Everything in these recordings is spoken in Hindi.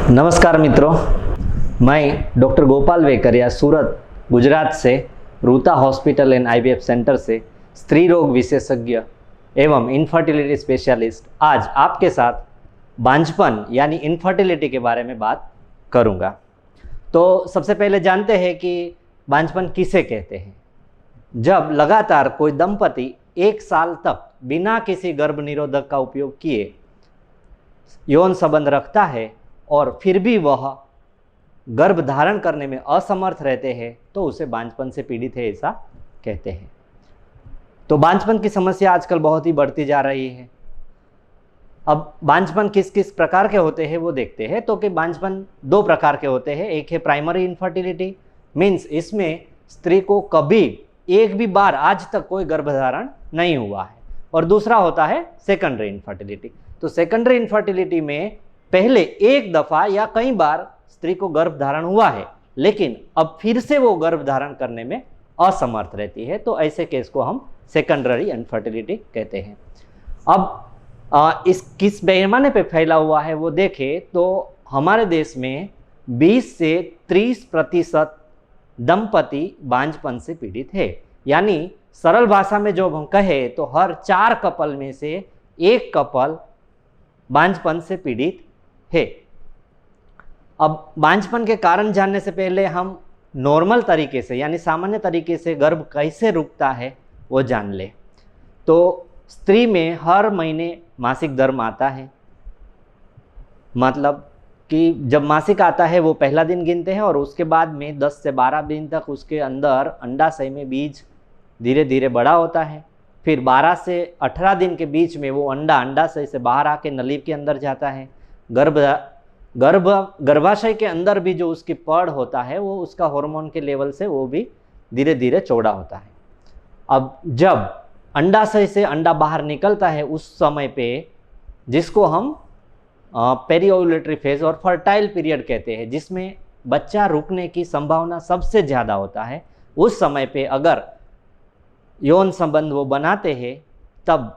नमस्कार मित्रों, मैं डॉक्टर गोपाल वेकरिया सूरत गुजरात से रूता हॉस्पिटल एंड आईवीएफ सेंटर से स्त्री रोग विशेषज्ञ एवं इनफर्टिलिटी स्पेशलिस्ट आज आपके साथ बांझपन यानी इनफर्टिलिटी के बारे में बात करूंगा। तो सबसे पहले जानते हैं कि बांझपन किसे कहते हैं। जब लगातार कोई दंपति 1 साल तक बिना किसी गर्भ निरोधक का उपयोग किए यौन संबंध रखता है और फिर भी वह गर्भ धारण करने में असमर्थ रहते हैं तो उसे बांझपन से पीड़ित है ऐसा कहते हैं। तो बांझपन की समस्या आजकल बहुत ही बढ़ती जा रही है। अब बांझपन किस किस प्रकार के होते हैं वो देखते हैं। तो कि बांझपन 2 प्रकार के होते हैं। एक है प्राइमरी इनफर्टिलिटी, मीन्स इसमें स्त्री को कभी एक भी बार आज तक कोई गर्भधारण नहीं हुआ है, और दूसरा होता है सेकेंडरी इनफर्टिलिटी। तो सेकेंडरी इनफर्टिलिटी में पहले एक दफा या कई बार स्त्री को गर्भ धारण हुआ है लेकिन अब फिर से वो गर्भ धारण करने में असमर्थ रहती है, तो ऐसे केस को हम सेकेंडरी इनफर्टिलिटी कहते हैं। अब इस किस पैमाने पे फैला हुआ है वो देखें तो हमारे देश में 20 से 30% दंपति बांझपन से पीड़ित है। यानी सरल भाषा में जो हम कहें तो हर 4 कपल में से 1 कपल बांझपन से पीड़ित है। अब बांझपन के कारण जानने से पहले हम नॉर्मल तरीके से यानी सामान्य तरीके से गर्भ कैसे रुकता है वो जान ले। तो स्त्री में हर महीने मासिक धर्म आता है, मतलब कि जब मासिक आता है वो पहला दिन गिनते हैं और उसके बाद में 10 से 12 दिन तक उसके अंदर अंडाशय में बीज धीरे धीरे बड़ा होता है। फिर 12 से 18 दिन के बीच में वो अंडाशय से बाहर आके नली के अंदर जाता है। गर्भाशय के अंदर भी जो उसकी पड़ होता है वो उसका हार्मोन के लेवल से वो भी धीरे धीरे चौड़ा होता है। अब जब अंडाशय से अंडा बाहर निकलता है उस समय पे, जिसको हम पेरीओव्यूलेटरी फेज और फर्टाइल पीरियड कहते हैं, जिसमें बच्चा रुकने की संभावना सबसे ज़्यादा होता है, उस समय पे अगर यौन संबंध वो बनाते हैं तब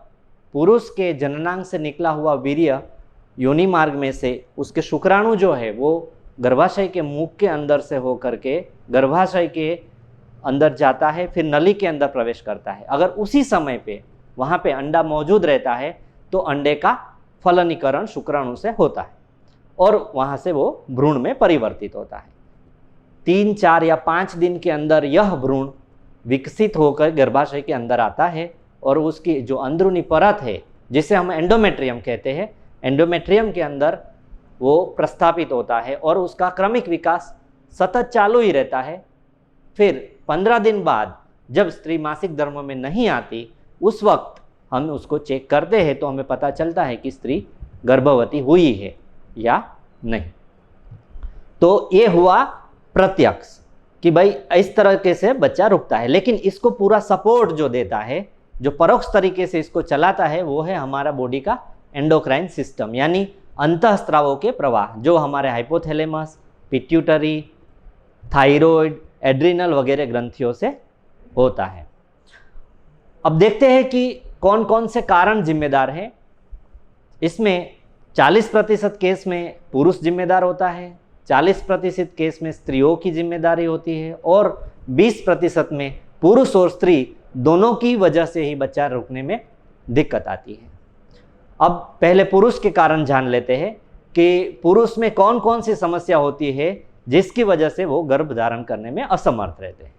पुरुष के जननांग से निकला हुआ वीर्य योनि मार्ग में से उसके शुक्राणु जो है वो गर्भाशय के मुख के अंदर से होकर के गर्भाशय के अंदर जाता है, फिर नली के अंदर प्रवेश करता है। अगर उसी समय पे वहाँ पे अंडा मौजूद रहता है तो अंडे का फलनीकरण शुक्राणु से होता है और वहाँ से वो भ्रूण में परिवर्तित होता है। 3, 4 या 5 दिन के अंदर यह भ्रूण विकसित होकर गर्भाशय के अंदर आता है और उसकी जो अंदरूनी परत है जिसे हम एंडोमेट्रियम कहते हैं, एंडोमेट्रियम के अंदर वो प्रस्थापित होता है और उसका क्रमिक विकास सतत चालू ही रहता है। फिर 15 दिन बाद जब स्त्री मासिक धर्म में नहीं आती उस वक्त हम उसको चेक करते हैं तो हमें पता चलता है कि स्त्री गर्भवती हुई है या नहीं। तो ये हुआ प्रत्यक्ष कि भाई इस तरीके से बच्चा रुकता है। लेकिन इसको पूरा सपोर्ट जो देता है, जो परोक्ष तरीके से इसको चलाता है, वो है हमारा बॉडी का एंडोक्राइन सिस्टम, यानी अंतःस्रावों के प्रवाह जो हमारे हाइपोथैलेमस, पिट्यूटरी, थायराइड, एड्रिनल वगैरह ग्रंथियों से होता है। अब देखते हैं कि कौन कौन से कारण जिम्मेदार हैं। इसमें 40% केस में पुरुष जिम्मेदार होता है, 40% केस में स्त्रियों की जिम्मेदारी होती है और 20% में पुरुष और स्त्री दोनों की वजह से ही बच्चा रुकने में दिक्कत आती है। अब पहले पुरुष के कारण जान लेते हैं कि पुरुष में कौन कौन सी समस्या होती है जिसकी वजह से वो गर्भ धारण करने में असमर्थ रहते हैं।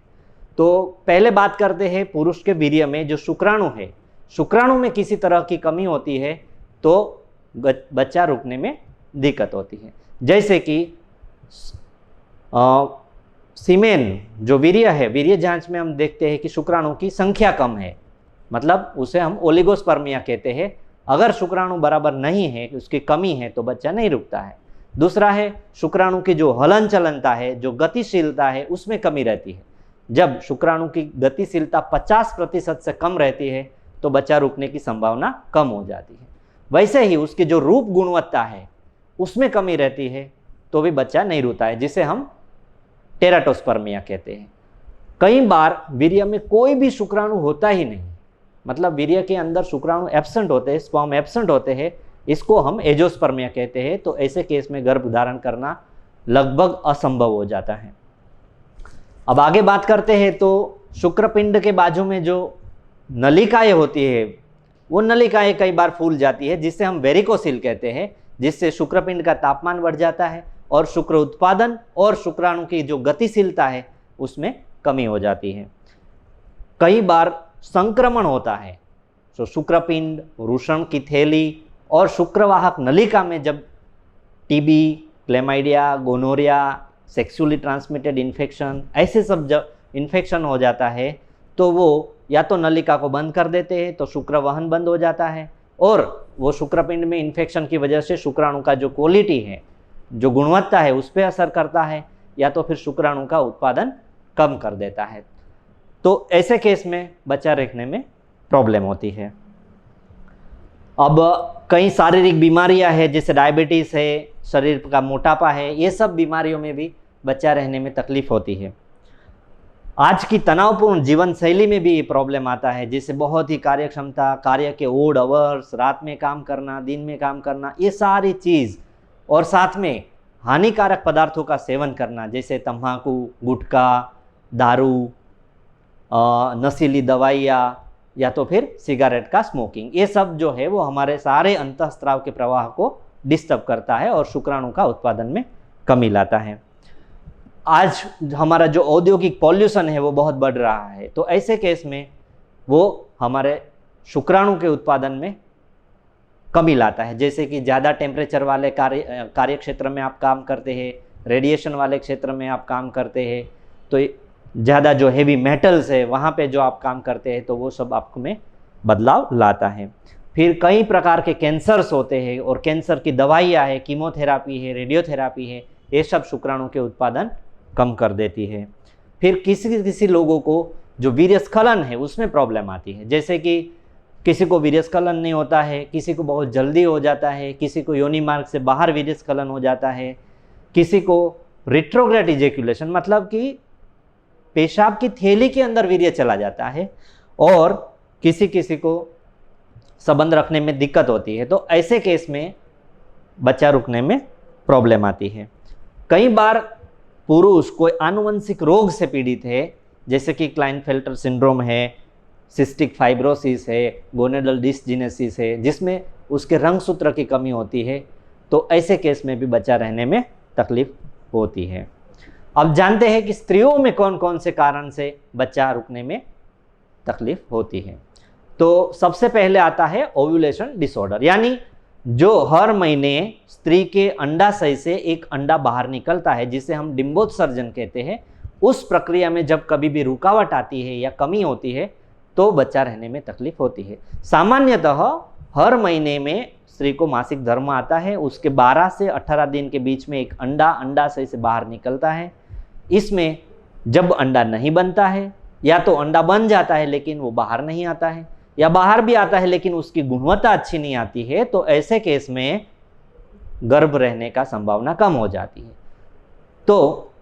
तो पहले बात करते हैं पुरुष के वीर्य में जो शुक्राणु है, शुक्राणु में किसी तरह की कमी होती है तो बच्चा रुकने में दिक्कत होती है। जैसे कि सीमेन जो वीर्य है, वीर्य जांच में हम देखते हैं कि शुक्राणु की संख्या कम है, मतलब उसे हम ओलिगोस्पर्मिया कहते हैं। अगर शुक्राणु बराबर नहीं है, उसकी कमी है, तो बच्चा नहीं रुकता है। दूसरा है शुक्राणु की जो हलन चलनता है, जो गतिशीलता है, उसमें कमी रहती है। जब शुक्राणु की गतिशीलता 50% से कम रहती है तो बच्चा रुकने की संभावना कम हो जाती है। वैसे ही उसकी जो रूप गुणवत्ता है उसमें कमी रहती है तो भी बच्चा नहीं रुकता है, जिसे हम टेराटोस्पर्मिया कहते हैं। कई बार वीर्य में कोई भी शुक्राणु होता ही नहीं, मतलब वीर्य के अंदर शुक्राणु एब्सेंट होते हैं, स्पर्म एब्सेंट होते हैं, इसको हम एजोस्पर्मिया कहते हैं। तो ऐसे केस में गर्भ धारण करना लगभग असंभव हो जाता है। अब आगे बात करते हैं तो शुक्रपिंड के बाजू में जो नलिकाएं होती है वो नलिकाएं कई बार फूल जाती है, जिससे हम वेरिकोसिल कहते हैं, जिससे शुक्रपिंड का तापमान बढ़ जाता है और शुक्र उत्पादन और शुक्राणु की जो गतिशीलता है उसमें कमी हो जाती है। कई बार संक्रमण होता है, तो शुक्रपिंड, वृषण की थैली और शुक्रवाहक नलिका में जब TB, chlamydia, gonorrhoea, sexually transmitted infection, ऐसे सब जब इन्फेक्शन हो जाता है तो वो या तो नलिका को बंद कर देते हैं, तो शुक्र वहन बंद हो जाता है, और वो शुक्रपिंड में इन्फेक्शन की वजह से शुक्राणु का जो क्वालिटी है, जो गुणवत्ता है, उस पर असर करता है, या तो फिर शुक्राणु का उत्पादन कम कर देता है। तो ऐसे केस में बच्चा रखने में प्रॉब्लम होती है। अब कई शारीरिक बीमारियां हैं, जैसे डायबिटीज़ है, शरीर का मोटापा है, ये सब बीमारियों में भी बच्चा रहने में तकलीफ होती है। आज की तनावपूर्ण जीवन शैली में भी ये प्रॉब्लम आता है, जैसे बहुत ही कार्यक्षमता, कार्य के ओड आवर्स, रात में काम करना, दिन में काम करना, ये सारी चीज़, और साथ में हानिकारक पदार्थों का सेवन करना, जैसे तम्बाकू, गुटखा, दारू, नशीली दवाइयाँ, या तो फिर सिगरेट का स्मोकिंग, ये सब जो है वो हमारे सारे अंतःस्राव के प्रवाह को डिस्टर्ब करता है और शुक्राणु का उत्पादन में कमी लाता है। आज हमारा जो औद्योगिक पॉल्यूशन है वो बहुत बढ़ रहा है, तो ऐसे केस में वो हमारे शुक्राणु के उत्पादन में कमी लाता है। जैसे कि ज़्यादा टेम्परेचर वाले कार्य क्षेत्र में आप काम करते हैं, रेडिएशन वाले क्षेत्र में आप काम करते हैं, तो ज़्यादा जो हेवी मेटल्स है वहाँ पे जो आप काम करते हैं, तो वो सब आपको में बदलाव लाता है। फिर कई प्रकार के कैंसर्स होते हैं और कैंसर की दवाइयाँ है, कीमोथेरापी है, रेडियोथेरापी है, ये सब शुक्राणु के उत्पादन कम कर देती है। फिर किसी लोगों को जो वीर्यस्खलन है उसमें प्रॉब्लम आती है, जैसे कि किसी को वीर्यस्खलन नहीं होता है, किसी को बहुत जल्दी हो जाता है, किसी को योनि मार्ग से बाहर वीर्यस्खलन हो जाता है, किसी को रिट्रोग्रेड इजेक्यूलेशन, मतलब कि पेशाब की थैली के अंदर वीर्य चला जाता है, और किसी को संबंध रखने में दिक्कत होती है। तो ऐसे केस में बच्चा रुकने में प्रॉब्लम आती है। कई बार पुरुष कोई आनुवंशिक रोग से पीड़ित है, जैसे कि क्लाइनफेल्टर सिंड्रोम है, सिस्टिक फाइब्रोसिस है, गोनेडल डिसजीनेसिस है, जिसमें उसके रंगसूत्र की कमी होती है, तो ऐसे केस में भी बच्चा रहने में तकलीफ होती है। अब जानते हैं कि स्त्रियों में कौन कौन से कारण से बच्चा रुकने में तकलीफ होती है। तो सबसे पहले आता है ओव्यूलेशन डिसऑर्डर, यानी जो हर महीने स्त्री के अंडाशय से एक अंडा बाहर निकलता है, जिसे हम डिंबोत्सर्जन कहते हैं। उस प्रक्रिया में जब कभी भी रुकावट आती है या कमी होती है तो बच्चा रहने में तकलीफ होती है। सामान्यतः हर महीने में स्त्री को मासिक धर्म आता है, उसके 12 से 18 दिन के बीच में एक अंडाशय से बाहर निकलता है। इसमें जब अंडा नहीं बनता है, या तो अंडा बन जाता है लेकिन वो बाहर नहीं आता है, या बाहर भी आता है लेकिन उसकी गुणवत्ता अच्छी नहीं आती है, तो ऐसे केस में गर्भ रहने का संभावना कम हो जाती है। तो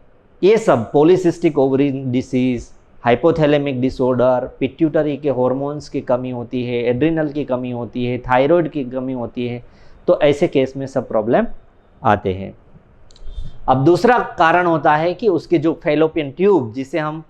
ये सब polycystic ovary disease, hypothalamic disorder, pituitary के हॉर्मोन्स की कमी होती है, एड्रिनल की कमी होती है, थायराइड की कमी होती है, तो ऐसे केस में सब प्रॉब्लम आते हैं। अब दूसरा कारण होता है कि उसकी जो फैलोपियन ट्यूब, जिसे हम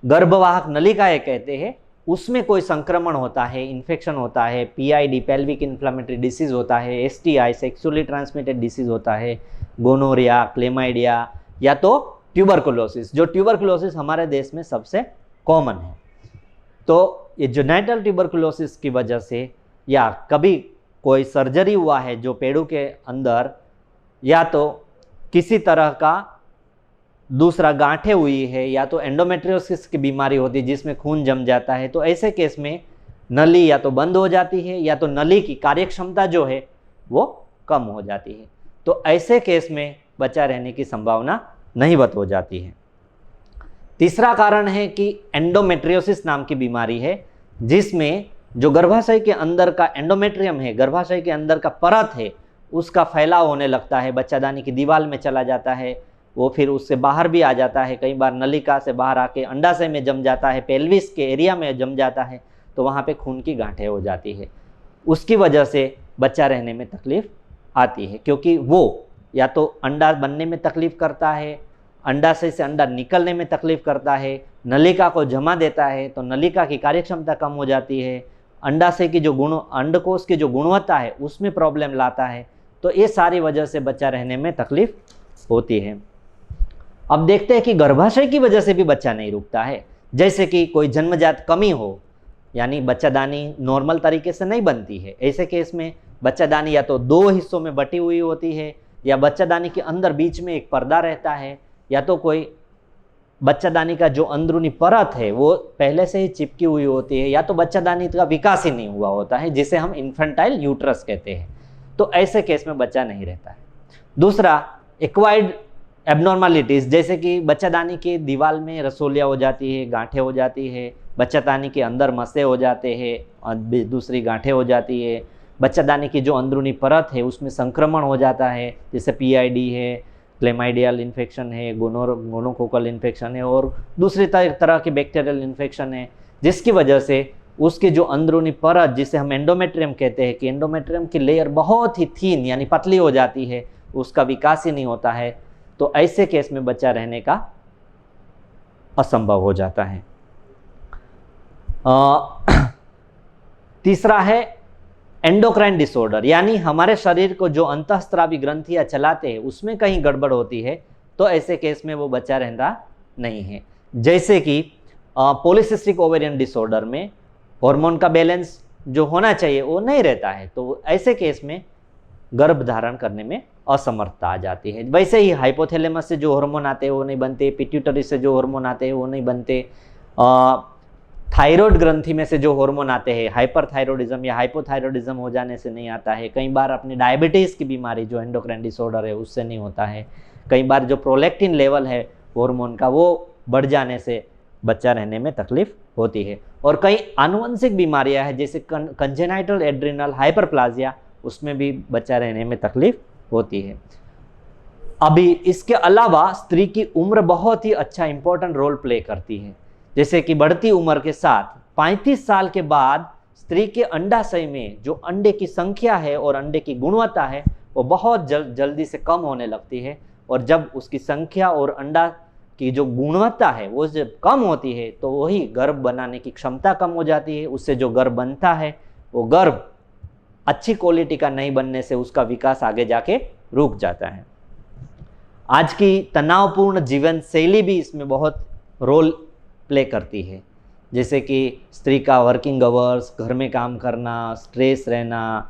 गर्भवाहक नलिकाएं कहते हैं, उसमें कोई संक्रमण होता है, इन्फेक्शन होता है, PID पेल्विक इन्फ्लेमेटरी डिसीज होता है, STI सेक्सुअली ट्रांसमिटेड डिसीज होता है, गोनोरिया, क्लेमाइडिया, या तो ट्यूबरकुलोसिस, जो ट्यूबरकुलोसिस हमारे देश में सबसे कॉमन है। तो ये जेनिटल ट्यूबरकुलोसिस की वजह से, या कभी कोई सर्जरी हुआ है जो पेड़ों के अंदर, या तो किसी तरह का दूसरा गांठें हुई है, या तो एंडोमेट्रियोसिस की बीमारी होती है जिसमें खून जम जाता है, तो ऐसे केस में नली या तो बंद हो जाती है या तो नली की कार्यक्षमता जो है वो कम हो जाती है। तो ऐसे केस में बच्चा रहने की संभावना नहीवत हो जाती है। तीसरा कारण है कि एंडोमेट्रियोसिस नाम की बीमारी है, जिसमें जो गर्भाशय के अंदर का एंडोमेट्रियम है, गर्भाशय के अंदर का परत है, उसका फैलाव होने लगता है, बच्चादानी की दीवार में चला जाता है, वो फिर उससे बाहर भी आ जाता है, कई बार नलिका से बाहर आके अंडाशय में जम जाता है, पेल्विस के एरिया में जम जाता है, तो वहाँ पे खून की गांठें हो जाती है। उसकी वजह से बच्चा रहने में तकलीफ आती है, क्योंकि वो या तो अंडा बनने में तकलीफ करता है, अंडाशय से अंडा निकलने में तकलीफ करता है, नलिका को जमा देता है तो नलिका की कार्यक्षमता कम हो जाती है, अंडाशय की जो अंडकोश की जो गुणवत्ता है उसमें प्रॉब्लम लाता है। तो ये सारी वजह से बच्चा रहने में तकलीफ होती है। अब देखते हैं कि गर्भाशय की वजह से भी बच्चा नहीं रुकता है। जैसे कि कोई जन्मजात कमी हो, यानी बच्चादानी नॉर्मल तरीके से नहीं बनती है, ऐसे केस में बच्चादानी या तो 2 हिस्सों में बटी हुई होती है, या बच्चादानी के अंदर बीच में एक पर्दा रहता है, या तो कोई बच्चादानी का जो अंदरूनी परत है वो पहले से ही चिपकी हुई होती है, या तो बच्चादानी का विकास ही नहीं हुआ होता है, जिसे हम इन्फेंटाइल यूट्रस कहते हैं। तो ऐसे केस में बच्चा नहीं रहता है। दूसरा, एक्वायर्ड एबनॉर्मलिटीज़, जैसे कि बच्चादानी की दीवार में रसोलियाँ हो जाती है, गांठें हो जाती है, बच्चादानी के अंदर मस्से हो जाते हैं और दूसरी गांठें हो जाती है, बच्चादानी की जो अंदरूनी परत है उसमें संक्रमण हो जाता है, जैसे पीआईडी है, क्लेमाइडियल इन्फेक्शन है, गोनोकोकल इन्फेक्शन है और दूसरी तरह की बैक्टीरियल इन्फेक्शन है, जिसकी वजह से उसकी जो अंदरूनी परत, जिसे हम एंडोमेट्रियम कहते हैं, कि एंडोमेट्रियम की लेयर बहुत ही थीन यानी पतली हो जाती है, उसका विकास ही नहीं होता है। तो ऐसे केस में बच्चा रहने का असंभव हो जाता है। तीसरा है एंडोक्राइन डिसऑर्डर, यानी हमारे शरीर को जो अंतःस्रावी ग्रंथियां चलाते हैं उसमें कहीं गड़बड़ होती है, तो ऐसे केस में वो बच्चा रहता नहीं है। जैसे कि पॉलीसिस्टिक ओवेरियन डिसऑर्डर में हार्मोन का बैलेंस जो होना चाहिए वो नहीं रहता है, तो ऐसे केस में गर्भ धारण करने में असमर्थता आ जाती है। वैसे ही हाइपोथैलेमस से जो हार्मोन आते हैं वो नहीं बनते, पिट्यूटरी से जो हार्मोन आते हैं वो नहीं बनते, थायराइड ग्रंथि में से जो हार्मोन आते हैं हाइपरथायरॉइडिज्म या हाइपोथायरॉइडिज्म हो जाने से नहीं आता है। कई बार अपनी डायबिटीज़ की बीमारी जो एंडोक्राइन डिसऑर्डर है उससे नहीं होता है। कई बार जो प्रोलैक्टिन लेवल है हार्मोन का वो बढ़ जाने से बच्चा रहने में तकलीफ होती है। और कई आनुवंशिक बीमारियां हैं जैसे कंजेनाइटल एड्रिनल हाइपरप्लाजिया, उसमें भी बच्चा रहने में तकलीफ होती है। अभी इसके अलावा स्त्री की उम्र बहुत ही अच्छा इंपॉर्टेंट रोल प्ले करती है। जैसे कि बढ़ती उम्र के साथ 35 साल के बाद स्त्री के अंडाशय में जो अंडे की संख्या है और अंडे की गुणवत्ता है वो बहुत जल्दी से कम होने लगती है, और जब उसकी संख्या और अंडा की जो गुणवत्ता है वो जब कम होती है तो वही गर्भ बनाने की क्षमता कम हो जाती है। उससे जो गर्भ बनता है वो गर्भ अच्छी क्वालिटी का नहीं बनने से उसका विकास आगे जाके रुक जाता है। आज की तनावपूर्ण जीवन शैली भी इसमें बहुत रोल प्ले करती है, जैसे कि स्त्री का वर्किंग आवर्स, घर में काम करना, स्ट्रेस रहना,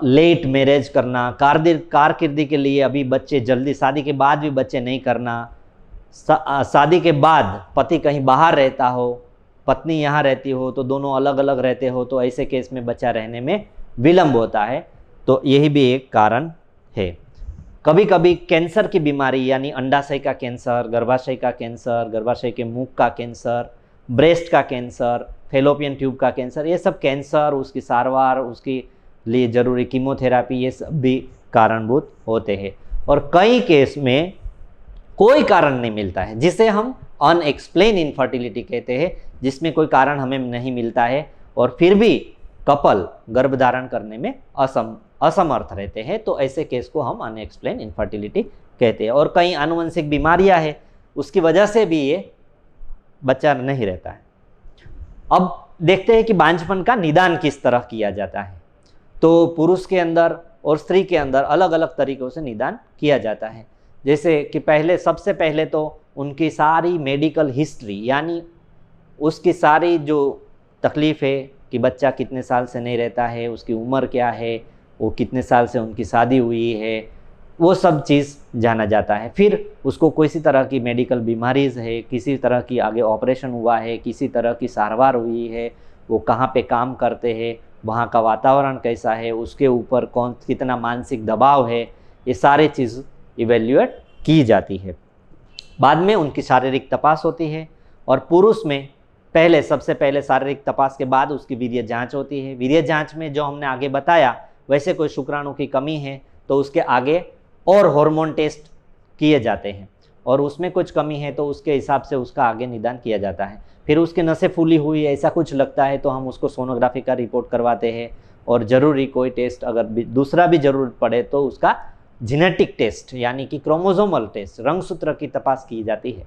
लेट मैरिज करना, कारकिर्दी के लिए अभी बच्चे जल्दी, शादी के बाद भी बच्चे नहीं करना, शादी के बाद पति कहीं बाहर रहता हो, पत्नी यहाँ रहती हो, तो दोनों अलग अलग रहते हो, तो ऐसे केस में बच्चा रहने में विलंब होता है। तो यही भी एक कारण है। कभी कभी कैंसर की बीमारी यानी अंडाशय का कैंसर, गर्भाशय का कैंसर, गर्भाशय के मुख का कैंसर, ब्रेस्ट का कैंसर, फेलोपियन ट्यूब का कैंसर, ये सब कैंसर, उसकी सारवार, उसके लिए जरूरी कीमोथेरापी, ये सब भी कारणभूत होते हैं। और कई केस में कोई कारण नहीं मिलता है, जिसे हम अनएक्सप्लेन इनफर्टिलिटी कहते हैं, जिसमें कोई कारण हमें नहीं मिलता है और फिर भी कपल गर्भ धारण करने में असमर्थ रहते हैं, तो ऐसे केस को हम अनएक्सप्लेन इनफर्टिलिटी कहते हैं। और कई आनुवंशिक बीमारियां हैं, उसकी वजह से भी ये बच्चा नहीं रहता है। अब देखते हैं कि बांझपन का निदान किस तरह किया जाता है। तो पुरुष के अंदर और स्त्री के अंदर अलग अलग तरीक़ों से निदान किया जाता है। जैसे कि सबसे पहले तो उनकी सारी मेडिकल हिस्ट्री, यानी उसकी सारी जो तकलीफ़ है कि बच्चा कितने साल से नहीं रहता है, उसकी उम्र क्या है, वो कितने साल से उनकी शादी हुई है, वो सब चीज़ जाना जाता है। फिर उसको किसी तरह की मेडिकल बीमारीज़ है, किसी तरह की आगे ऑपरेशन हुआ है, किसी तरह की सारवार हुई है, वो कहाँ पे काम करते हैं, वहाँ का वातावरण कैसा है, उसके ऊपर कितना मानसिक दबाव है, ये सारी चीज़ इवेल्युएट की जाती है। बाद में उनकी शारीरिक तपास होती है, और पुरुष में सबसे पहले शारीरिक तपास के बाद उसकी वीर्य जांच होती है। वीर्य जांच में जो हमने आगे बताया वैसे कोई शुक्राणु की कमी है तो उसके आगे और हार्मोन टेस्ट किए जाते हैं, और उसमें कुछ कमी है तो उसके हिसाब से उसका आगे निदान किया जाता है। फिर उसकी नसें फूली हुई ऐसा कुछ लगता है तो हम उसको सोनोग्राफी का रिपोर्ट करवाते हैं, और ज़रूरी कोई टेस्ट अगर दूसरा भी ज़रूरत पड़े तो उसका जेनेटिक टेस्ट यानी कि क्रोमोसोमल टेस्ट, रंगसूत्र की तपास की जाती है।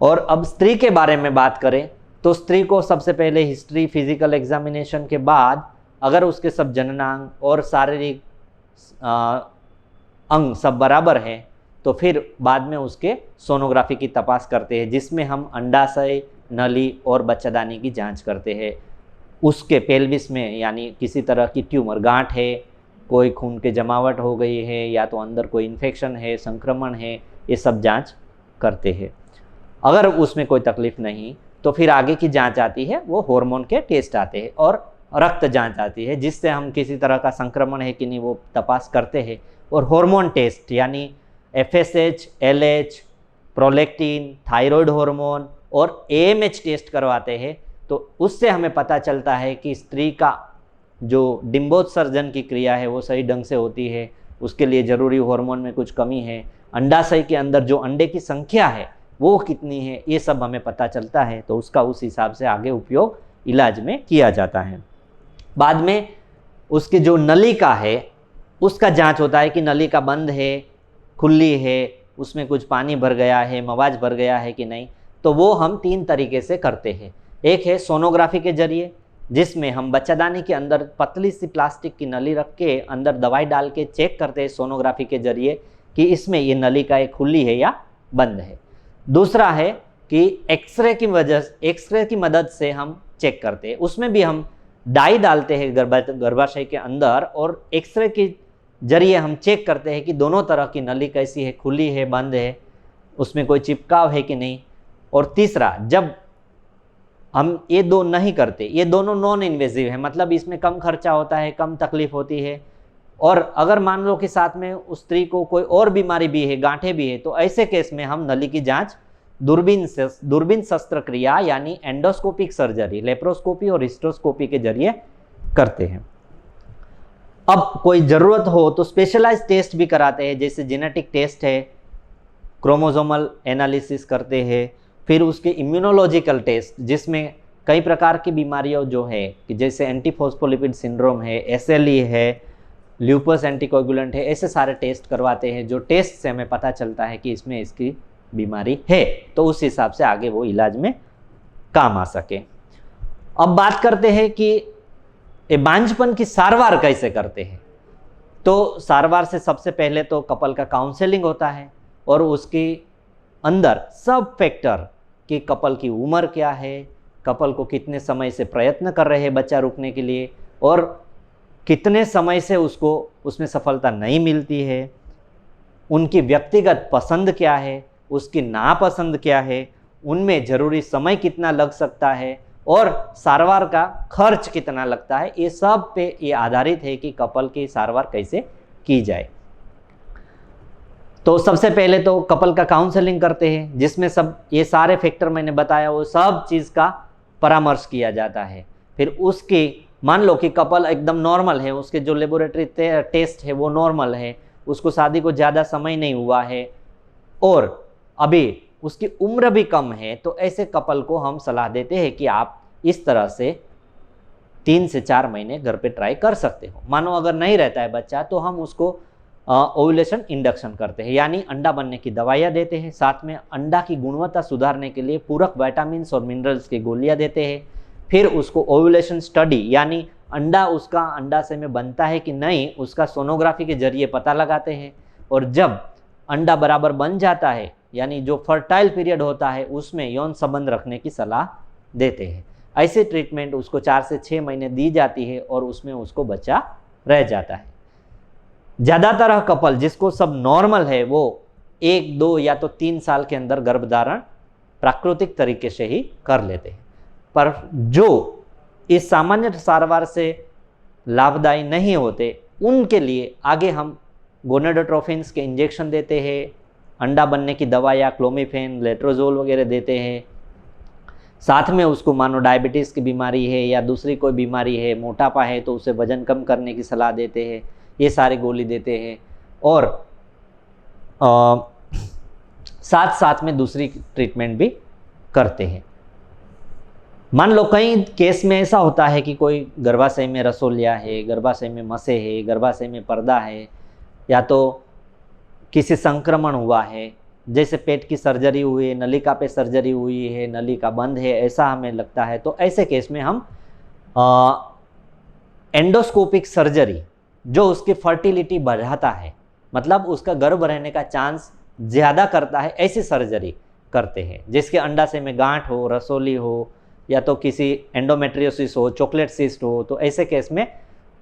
और अब स्त्री के बारे में बात करें तो स्त्री को सबसे पहले हिस्ट्री, फिजिकल एग्जामिनेशन के बाद अगर उसके सब जननांग और शारीरिक अंग सब बराबर हैं तो फिर बाद में उसके सोनोग्राफी की तपास करते हैं, जिसमें हम अंडाशय, नली और बच्चादानी की जांच करते हैं। उसके पेल्विस में यानी किसी तरह की ट्यूमर, गांठ है, कोई खून के जमावट हो गई है या तो अंदर कोई इन्फेक्शन है, संक्रमण है, ये सब जांच करते हैं। अगर उसमें कोई तकलीफ नहीं तो फिर आगे की जांच आती है, वो हार्मोन के टेस्ट आते हैं और रक्त जांच आती है, जिससे हम किसी तरह का संक्रमण है कि नहीं वो तपास करते हैं। और हार्मोन टेस्ट यानी FSH, LH, prolactin, thyroid hormone और AMH टेस्ट करवाते हैं। तो उससे हमें पता चलता है कि स्त्री का जो डिंबोत्सर्जन की क्रिया है वो सही ढंग से होती है, उसके लिए ज़रूरी हार्मोन में कुछ कमी है, अंडाशय के अंदर जो अंडे की संख्या है वो कितनी है, ये सब हमें पता चलता है। तो उसका उस हिसाब से आगे उपयोग इलाज में किया जाता है। बाद में उसकी जो नलिका है उसका जांच होता है कि नलिका बंद है, खुली है, उसमें कुछ पानी भर गया है, मवाज भर गया है कि नहीं। तो वो हम 3 तरीके से करते हैं। एक है सोनोग्राफी के जरिए, जिसमें हम बच्चादानी के अंदर पतली सी प्लास्टिक की नली रख के अंदर दवाई डाल के चेक करते हैं सोनोग्राफी के जरिए कि इसमें ये नलिका खुली है या बंद है। दूसरा है कि एक्सरे की मदद से हम चेक करते हैं। उसमें भी हम डाई डालते हैं गर्भाशय के अंदर और एक्सरे के जरिए हम चेक करते हैं कि दोनों तरह की नली कैसी है, खुली है, बंद है, उसमें कोई चिपकाव है कि नहीं। और तीसरा, जब हम ये दो नहीं करते, ये दोनों नॉन इन्वेजिव है, मतलब इसमें कम खर्चा होता है, कम तकलीफ होती है। और अगर मान लो कि साथ में उस स्त्री को कोई और बीमारी भी है, गांठें भी है, तो ऐसे केस में हम नली की जांच दूरबीन शस्त्रक्रिया यानी एंडोस्कोपिक सर्जरी, लेप्रोस्कोपी और हिस्ट्रोस्कोपी के जरिए करते हैं। अब कोई ज़रूरत हो तो स्पेशलाइज टेस्ट भी कराते हैं, जैसे जेनेटिक टेस्ट है, क्रोमोसोमल एनालिसिस करते हैं, फिर उसके इम्यूनोलॉजिकल टेस्ट जिसमें कई प्रकार की बीमारियों जो है कि जैसे एंटीफॉस्फोलिपिड सिंड्रोम है, SLE है, ल्यूपस एंटीकोगुलेंट है, ऐसे सारे टेस्ट करवाते हैं, जो टेस्ट से हमें पता चलता है कि इसमें इसकी बीमारी है, तो उस हिसाब से आगे वो इलाज में काम आ सके। अब बात करते हैं कि बांझपन की सारवार कैसे करते हैं। तो सारवार से सबसे पहले तो कपल का काउंसलिंग होता है और उसके अंदर सब फैक्टर कि कपल की उम्र क्या है, कपल को कितने समय से प्रयत्न कर रहे हैं बच्चा रुकने के लिए और कितने समय से उसको उसमें सफलता नहीं मिलती है, उनकी व्यक्तिगत पसंद क्या है, उसकी नापसंद क्या है, उनमें ज़रूरी समय कितना लग सकता है और सारवार का खर्च कितना लगता है, ये सब पे ये आधारित है कि कपल की सारवार कैसे की जाए। तो सबसे पहले तो कपल का काउंसलिंग करते हैं, जिसमें सब ये सारे फैक्टर मैंने बताया वो सब चीज़ का परामर्श किया जाता है। फिर उसकी मान लो कि कपल एकदम नॉर्मल है, उसके जो लेबोरेटरी टेस्ट है वो नॉर्मल है, उसको शादी को ज़्यादा समय नहीं हुआ है और अभी उसकी उम्र भी कम है, तो ऐसे कपल को हम सलाह देते हैं कि आप इस तरह से 3 से 4 महीने घर पे ट्राई कर सकते हो। मानो अगर नहीं रहता है बच्चा तो हम उसको ओव्यूलेशन इंडक्शन करते हैं, यानी अंडा बनने की दवाइयाँ देते हैं, साथ में अंडा की गुणवत्ता सुधारने के लिए पूरक विटामिन्स और मिनरल्स की गोलियाँ देते हैं। फिर उसको ओव्यूलेशन स्टडी यानी अंडा उसका अंडाशय में बनता है कि नहीं, उसका सोनोग्राफी के जरिए पता लगाते हैं। और जब अंडा बराबर बन जाता है यानी जो फर्टाइल पीरियड होता है उसमें यौन संबंध रखने की सलाह देते हैं। ऐसे ट्रीटमेंट उसको 4 से 6 महीने दी जाती है और उसमें उसको बच्चा रह जाता है। ज़्यादातर कपल जिसको सब नॉर्मल है वो 1, 2 या तो 3 साल के अंदर गर्भधारण प्राकृतिक तरीके से ही कर लेते हैं। पर जो इस सामान्य सारवार से लाभदायी नहीं होते उनके लिए आगे हम गोनेडोट्रोफिन्स के इंजेक्शन देते हैं, अंडा बनने की दवा या क्लोमिफेन, लेट्रोजोल वगैरह देते हैं। साथ में उसको मानो डायबिटीज़ की बीमारी है या दूसरी कोई बीमारी है, मोटापा है, तो उसे वजन कम करने की सलाह देते हैं, ये सारे गोली देते हैं। और साथ साथ में दूसरी ट्रीटमेंट भी करते हैं। मान लो कई केस में ऐसा होता है कि कोई गर्भाशय में रसोलिया है, गर्भाशय में मसे है, गर्भाशय में पर्दा है, या तो किसी संक्रमण हुआ है, जैसे पेट की सर्जरी हुई है, नलिका पे सर्जरी हुई है, नलिका बंद है, ऐसा हमें लगता है, तो ऐसे केस में हम एंडोस्कोपिक सर्जरी, जो उसकी फर्टिलिटी बढ़ाता है, मतलब उसका गर्भ रहने का चांस ज़्यादा करता है, ऐसी सर्जरी करते हैं। जिसके अंडाशय में गांठ हो, रसोली हो, या तो किसी एंडोमेट्रियोसिस हो, चॉकलेट सिस्ट हो, तो ऐसे केस में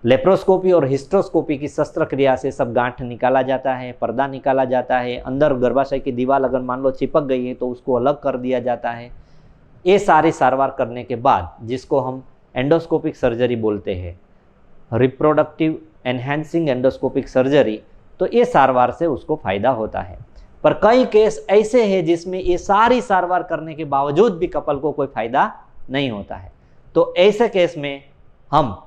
लेप्रोस्कोपी और हिस्ट्रोस्कोपी की शस्त्रक्रिया से सब गांठ निकाला जाता है, पर्दा निकाला जाता है, अंदर गर्भाशय की दीवार अगर मान लो चिपक गई है तो उसको अलग कर दिया जाता है। ये सारी सारवार करने के बाद, जिसको हम एंडोस्कोपिक सर्जरी बोलते हैं, रिप्रोडक्टिव एनहेंसिंग एंडोस्कोपिक सर्जरी, तो ये सारवार से उसको फायदा होता है। पर कई केस ऐसे हैं जिसमें ये सारी सारवार करने के बावजूद भी कपल को कोई फायदा नहीं होता है, तो ऐसे केस में हम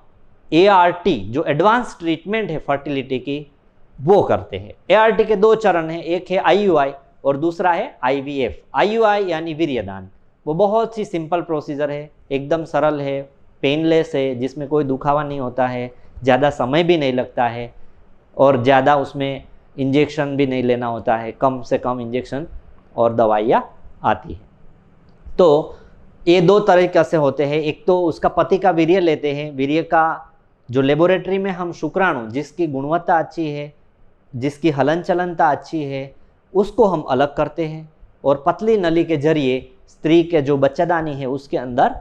ART, जो एडवांस ट्रीटमेंट है फर्टिलिटी की, वो करते हैं। ART के 2 चरण हैं, एक है IUI और दूसरा है IVF। IUI यानी वीर्यदान, वो बहुत सी सिंपल प्रोसीजर है, एकदम सरल है, पेनलेस है, जिसमें कोई दुखावा नहीं होता है, ज़्यादा समय भी नहीं लगता है और ज़्यादा उसमें इंजेक्शन भी नहीं लेना होता है, कम से कम इंजेक्शन और दवाइयाँ आती है। तो ये 2 तरीक़े से होते हैं। एक तो उसका पति का वीर्य लेते हैं, वीर्य का जो लेबोरेटरी में हम शुक्राणु जिसकी गुणवत्ता अच्छी है, जिसकी हलन चलनता अच्छी है, उसको हम अलग करते हैं और पतली नली के जरिए स्त्री के जो बच्चादानी है उसके अंदर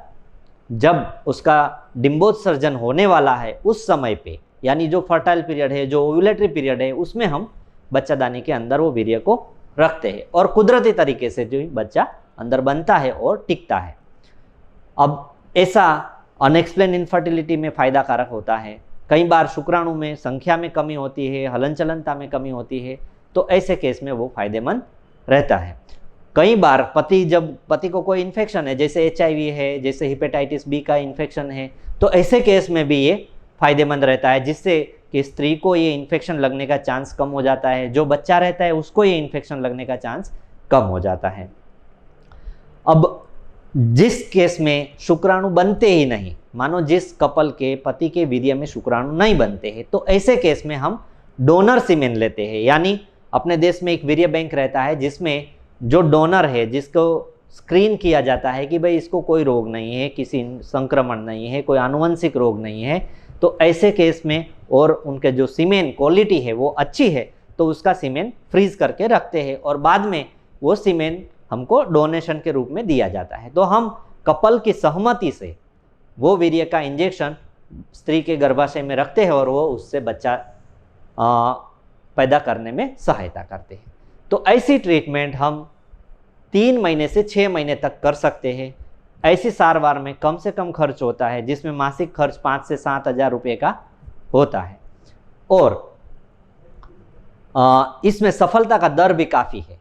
जब उसका डिम्बोत्सर्जन होने वाला है उस समय पे, यानी जो फर्टाइल पीरियड है, जो ओव्यूलेटरी पीरियड है, उसमें हम बच्चादानी के अंदर वो वीर्य को रखते हैं और कुदरती तरीके से जो बच्चा अंदर बनता है और टिकता है। अब ऐसा अनएक्सप्लेन इनफर्टिलिटी में फ़ायदा कारक होता है। कई बार शुक्राणु में संख्या में कमी होती है, हलन चलनता में कमी होती है, तो ऐसे केस में वो फायदेमंद रहता है। कई बार पति को कोई इन्फेक्शन है, जैसे HIV है, जैसे हेपेटाइटिस B का इन्फेक्शन है, तो ऐसे केस में भी ये फायदेमंद रहता है, जिससे कि स्त्री को ये इन्फेक्शन लगने का चांस कम हो जाता है, जो बच्चा रहता है उसको ये इन्फेक्शन लगने का चांस कम हो जाता है। अब जिस केस में शुक्राणु बनते ही नहीं, मानो जिस कपल के पति के वीर्य में शुक्राणु नहीं बनते हैं, तो ऐसे केस में हम डोनर सीमेन लेते हैं। यानी अपने देश में एक वीर्य बैंक रहता है जिसमें जो डोनर है, जिसको स्क्रीन किया जाता है कि भाई इसको कोई रोग नहीं है, किसी संक्रमण नहीं है, कोई आनुवंशिक रोग नहीं है, तो ऐसे केस में और उनके जो सीमेन क्वालिटी है वो अच्छी है, तो उसका सीमेन फ्रीज करके रखते हैं और बाद में वो सीमेन हमको डोनेशन के रूप में दिया जाता है। तो हम कपल की सहमति से वो वीर्य का इंजेक्शन स्त्री के गर्भाशय में रखते हैं और वो उससे बच्चा पैदा करने में सहायता करते हैं। तो ऐसी ट्रीटमेंट हम 3 महीने से 6 महीने तक कर सकते हैं। ऐसी सारवार में कम से कम खर्च होता है, जिसमें मासिक खर्च 5 से 7 हज़ार रुपये का होता है और इसमें सफलता का दर भी काफ़ी है।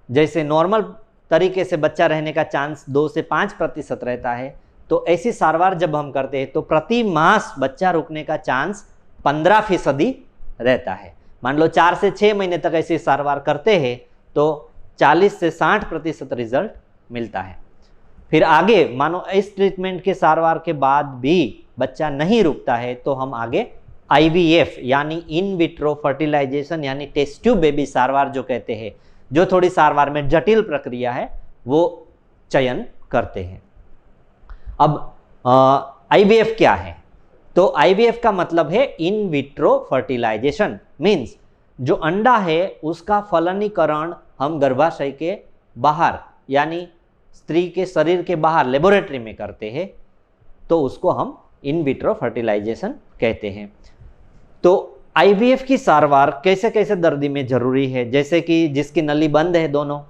जैसे नॉर्मल तरीके से बच्चा रहने का चांस 2 से 5% रहता है, तो ऐसी सारवार जब हम करते हैं तो प्रति मास बच्चा रुकने का चांस 15% रहता है। मान लो 4 से 6 महीने तक ऐसी सारवार करते हैं तो 40 से 60% रिजल्ट मिलता है। फिर आगे मानो इस ट्रीटमेंट के सारवार के बाद भी बच्चा नहीं रुकता है तो हम आगे IVF यानी इन विट्रो फर्टिलाइजेशन यानी टेस्ट ट्यूब बेबी सारवार जो कहते हैं, जो थोड़ी सारवार में जटिल प्रक्रिया है, वो चयन करते हैं। अब IVF क्या है? तो IVF का मतलब है इन विट्रो फर्टिलाइजेशन, मीन्स जो अंडा है उसका फलनीकरण हम गर्भाशय के बाहर यानी स्त्री के शरीर के बाहर लेबोरेटरी में करते हैं, तो उसको हम इन विट्रो फर्टिलाइजेशन कहते हैं। तो IVF की सारवार कैसे कैसे दर्दी में ज़रूरी है, जैसे कि जिसकी नली बंद है दोनों,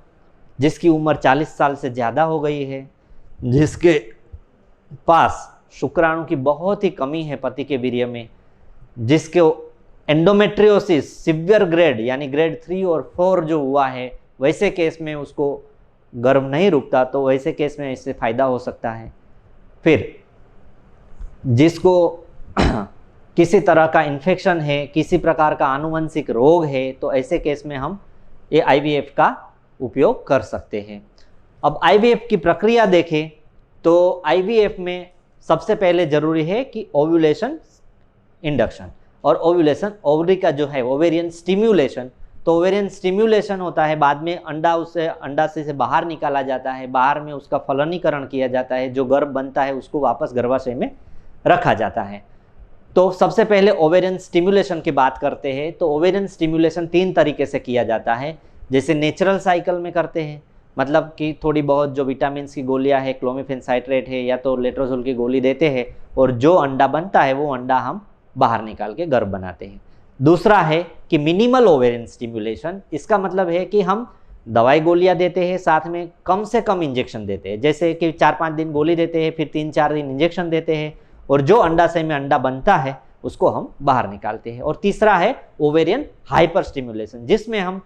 जिसकी उम्र 40 साल से ज़्यादा हो गई है, जिसके पास शुक्राणु की बहुत ही कमी है पति के वीर्य में, जिसके एंडोमेट्रियोसिस सिवियर ग्रेड यानी ग्रेड 3 और 4 जो हुआ है, वैसे केस में उसको गर्भ नहीं रुकता, तो वैसे केस में इससे फ़ायदा हो सकता है। फिर जिसको किसी तरह का इन्फेक्शन है, किसी प्रकार का आनुवंशिक रोग है, तो ऐसे केस में हम ये IVF का उपयोग कर सकते हैं। अब IVF की प्रक्रिया देखें तो आईवीएफ में सबसे पहले जरूरी है कि ओव्यूलेशन इंडक्शन और ओव्यूलेशन, ओवरी का जो है ओवेरियन स्टिम्युलेशन। तो ओवेरियन स्टिम्युलेशन होता है, बाद में अंडाशय से बाहर निकाला जाता है, बाहर में उसका फलनीकरण किया जाता है, जो गर्भ बनता है उसको वापस गर्भाशय में रखा जाता है। तो सबसे पहले ओवेरियन स्टिम्युलेशन की बात करते हैं। तो ओवेरियन स्टिम्युलेशन 3 तरीके से किया जाता है। जैसे नेचुरल साइकिल में करते हैं, मतलब कि थोड़ी बहुत जो विटामिन की गोलियां है, क्लोमिफेन साइट्रेट है या तो लेट्रोजोल की गोली देते हैं और जो अंडा बनता है वो अंडा हम बाहर निकाल के गर्भ बनाते हैं। दूसरा है कि मिनिमल ओवेरियन स्टिम्युलेशन। इसका मतलब है कि हम दवाई गोलियां देते हैं, साथ में कम से कम इंजेक्शन देते हैं। जैसे कि 4-5 दिन गोली देते हैं, फिर 3-4 दिन इंजेक्शन देते हैं और जो अंडाशय में अंडा बनता है उसको हम बाहर निकालते हैं। और तीसरा है ओवेरियन हाइपर स्टिम्युलेशन, जिसमें हम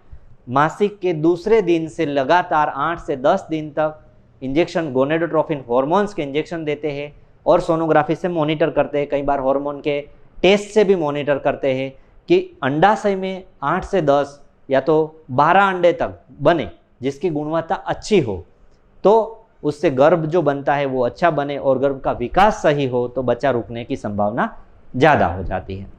मासिक के दूसरे दिन से लगातार 8 से 10 दिन तक इंजेक्शन, गोनेडोट्रोफिन हार्मोन्स के इंजेक्शन देते हैं और सोनोग्राफी से मॉनिटर करते हैं। कई बार हार्मोन के टेस्ट से भी मॉनिटर करते हैं कि अंडाशय में 8 से 10 या तो 12 अंडे तक बने, जिसकी गुणवत्ता अच्छी हो, तो उससे गर्भ जो बनता है वो अच्छा बने और गर्भ का विकास सही हो तो बच्चा रुकने की संभावना ज़्यादा हो जाती है।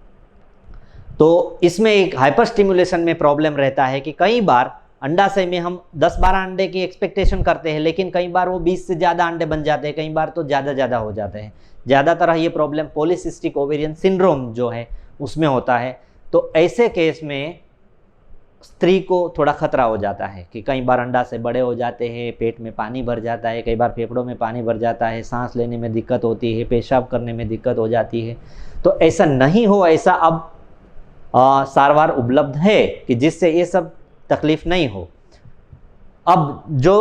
तो इसमें एक हाइपर स्टिम्युलेशन में प्रॉब्लम रहता है कि कई बार अंडाशय में हम 10-12 अंडे की एक्सपेक्टेशन करते हैं, लेकिन कई बार वो 20 से ज़्यादा अंडे बन जाते हैं, कई बार तो ज़्यादा हो जाते हैं। ज़्यादातर ये प्रॉब्लम पॉलीसिस्टिक ओवेरियन सिंड्रोम जो है उसमें होता है। तो ऐसे केस में स्त्री को थोड़ा खतरा हो जाता है कि कई बार अंडाशय बड़े हो जाते हैं, पेट में पानी भर जाता है, कई बार फेफड़ों में पानी भर जाता है, सांस लेने में दिक्कत होती है, पेशाब करने में दिक्कत हो जाती है। तो ऐसा नहीं हो, ऐसा अब सारवार उपलब्ध है कि जिससे ये सब तकलीफ नहीं हो। अब जो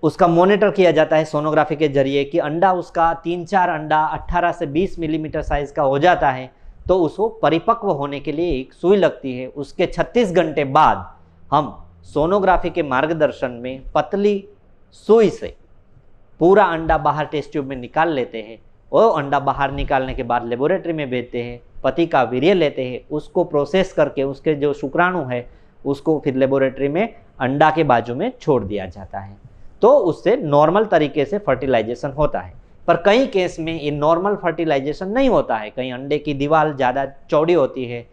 उसका मॉनिटर किया जाता है सोनोग्राफी के जरिए कि अंडा उसका 3-4 अंडा 18 से 20 मिलीमीटर साइज का हो जाता है, तो उसको परिपक्व होने के लिए एक सुई लगती है। उसके 36 घंटे बाद हम सोनोग्राफी के मार्गदर्शन में पतली सुई से पूरा अंडा बाहर टेस्ट ट्यूब में निकाल लेते हैं और अंडा बाहर निकालने के बाद लेबोरेटरी में भेजते हैं, पति का वीर्य लेते हैं, उसको प्रोसेस करके उसके जो शुक्राणु है उसको फिर लेबोरेटरी में अंडा के बाजू में छोड़ दिया जाता है। तो उससे नॉर्मल तरीके से फर्टिलाइजेशन होता है। पर कई केस में ये नॉर्मल फर्टिलाइजेशन नहीं होता है, कहीं अंडे की दीवार ज़्यादा चौड़ी होती है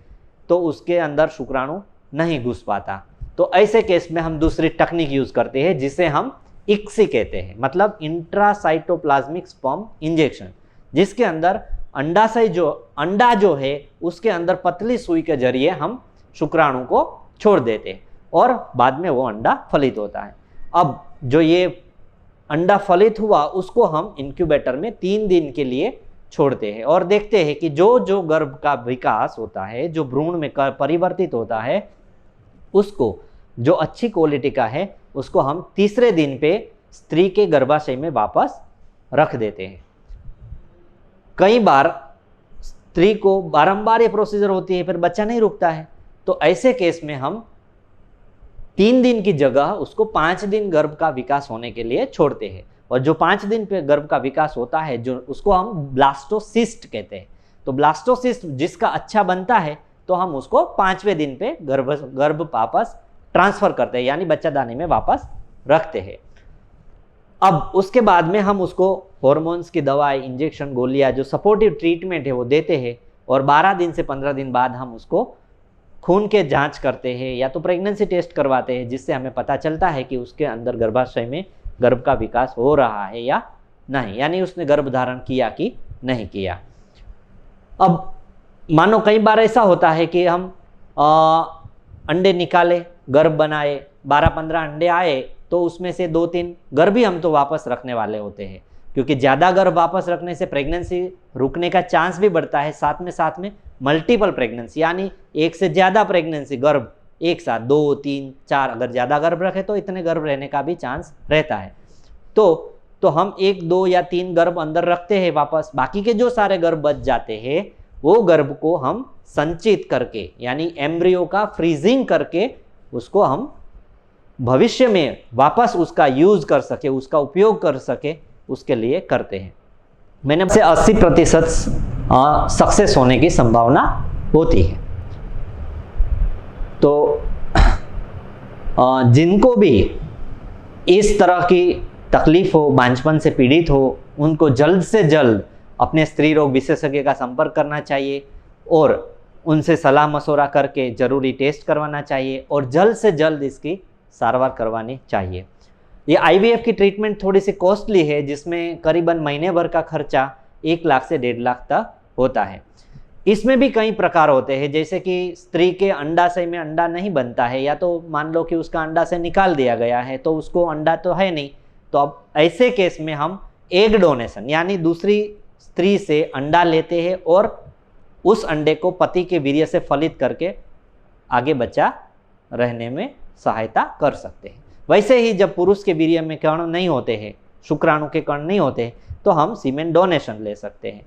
तो उसके अंदर शुक्राणु नहीं घुस पाता। तो ऐसे केस में हम दूसरी टेक्निक यूज़ करते हैं जिसे हम ICSI कहते हैं, मतलब इंट्रासाइटोप्लाज्मिक स्पर्म इंजेक्शन, जिसके अंदर अंडा जो है उसके अंदर पतली सुई के जरिए हम शुक्राणु को छोड़ देते हैं और बाद में वो अंडा फलित होता है। अब जो ये अंडा फलित हुआ उसको हम इंक्यूबेटर में 3 दिन के लिए छोड़ते हैं और देखते हैं कि जो गर्भ का विकास होता है, जो भ्रूण में परिवर्तित होता है, उसको जो अच्छी क्वालिटी का है उसको हम तीसरे दिन पे स्त्री के गर्भाशय में वापस रख देते हैं। कई बार स्त्री को बारंबार ये प्रोसीजर होती है, फिर बच्चा नहीं रुकता है, तो ऐसे केस में हम 3 दिन की जगह उसको 5 दिन गर्भ का विकास होने के लिए छोड़ते हैं। और जो 5 दिन पे गर्भ का विकास होता है, जो उसको हम ब्लास्टोसिस्ट कहते हैं। तो ब्लास्टोसिस्ट जिसका अच्छा बनता है तो हम उसको 5वें दिन पे गर्भ वापस ट्रांसफर करते हैं, यानी बच्चादानी में वापस रखते हैं। अब उसके बाद में हम उसको हॉर्मोन्स की दवाई, इंजेक्शन, गोलियां, जो सपोर्टिव ट्रीटमेंट है वो देते हैं और 12 दिन से 15 दिन बाद हम उसको खून के जांच करते हैं या तो प्रेगनेंसी टेस्ट करवाते हैं, जिससे हमें पता चलता है कि उसके अंदर गर्भाशय में गर्भ का विकास हो रहा है या नहीं, यानी उसने गर्भ धारण किया कि नहीं किया। अब मानो कई बार ऐसा होता है कि हम अंडे निकाले, गर्भ बनाए, 12-15 अंडे आए तो उसमें से 2-3 गर्भ ही हम तो वापस रखने वाले होते हैं, क्योंकि ज़्यादा गर्भ वापस रखने से प्रेगनेंसी रुकने का चांस भी बढ़ता है। साथ में मल्टीपल प्रेगनेंसी, यानी एक से ज़्यादा प्रेगनेंसी गर्भ एक साथ 2, 3, 4 अगर ज़्यादा गर्भ रखे तो इतने गर्भ रहने का भी चांस रहता है। तो हम 1, 2 या 3 गर्भ अंदर रखते हैं वापस, बाकी के जो सारे गर्भ बच जाते हैं वो गर्भ को हम संचित करके, यानी एम्ब्रियो का फ्रीजिंग करके उसको हम भविष्य में वापस उसका यूज कर सके, उसका उपयोग कर सके, उसके लिए करते हैं। मैंने से 80% सक्सेस होने की संभावना होती है। तो जिनको भी इस तरह की तकलीफ हो, बांझपन से पीड़ित हो, उनको जल्द से जल्द अपने स्त्री रोग विशेषज्ञ का संपर्क करना चाहिए और उनसे सलाह मशवरा करके ज़रूरी टेस्ट करवाना चाहिए और जल्द से जल्द इसकी सारवार करवानी चाहिए। ये IVF की ट्रीटमेंट थोड़ी सी कॉस्टली है, जिसमें करीबन महीने भर का खर्चा 1 लाख से 1.5 लाख तक होता है। इसमें भी कई प्रकार होते हैं, जैसे कि स्त्री के अंडाशय में अंडा नहीं बनता है, या तो मान लो कि उसका अंडाशय निकाल दिया गया है तो उसको अंडा तो है नहीं, तो अब ऐसे केस में हम एग डोनेशन यानी दूसरी स्त्री से अंडा लेते हैं और उस अंडे को पति के वीर्य से फलित करके आगे बच्चा रहने में सहायता कर सकते हैं। वैसे ही जब पुरुष के वीर्य में कण नहीं होते हैं, शुक्राणु के कण नहीं होते हैं, तो हम सीमेन डोनेशन ले सकते हैं।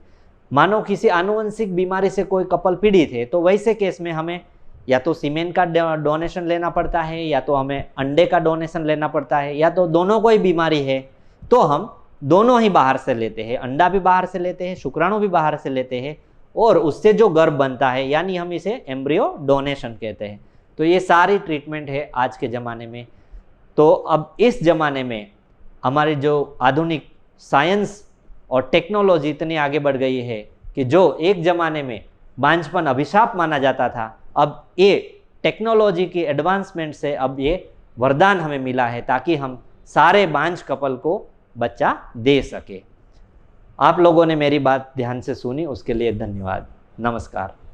मानो किसी आनुवंशिक बीमारी से कोई कपल पीड़ित है, तो वैसे केस में हमें या तो सीमेन का डोनेशन लेना पड़ता है, या तो हमें अंडे का डोनेशन लेना पड़ता है, या तो दोनों कोई बीमारी है तो हम दोनों ही बाहर से लेते हैं, अंडा भी बाहर से लेते हैं, शुक्राणु भी बाहर से लेते हैं और उससे जो गर्भ बनता है यानी हम इसे एम्ब्रियो डोनेशन कहते हैं। तो ये सारी ट्रीटमेंट है आज के ज़माने में। तो अब इस ज़माने में हमारी जो आधुनिक साइंस और टेक्नोलॉजी इतनी आगे बढ़ गई है कि जो एक ज़माने में बांझपन अभिशाप माना जाता था, अब ये टेक्नोलॉजी की एडवांसमेंट से अब ये वरदान हमें मिला है ताकि हम सारे बांझ कपल को बच्चा दे सके। आप लोगों ने मेरी बात ध्यान से सुनी, उसके लिए धन्यवाद। नमस्कार।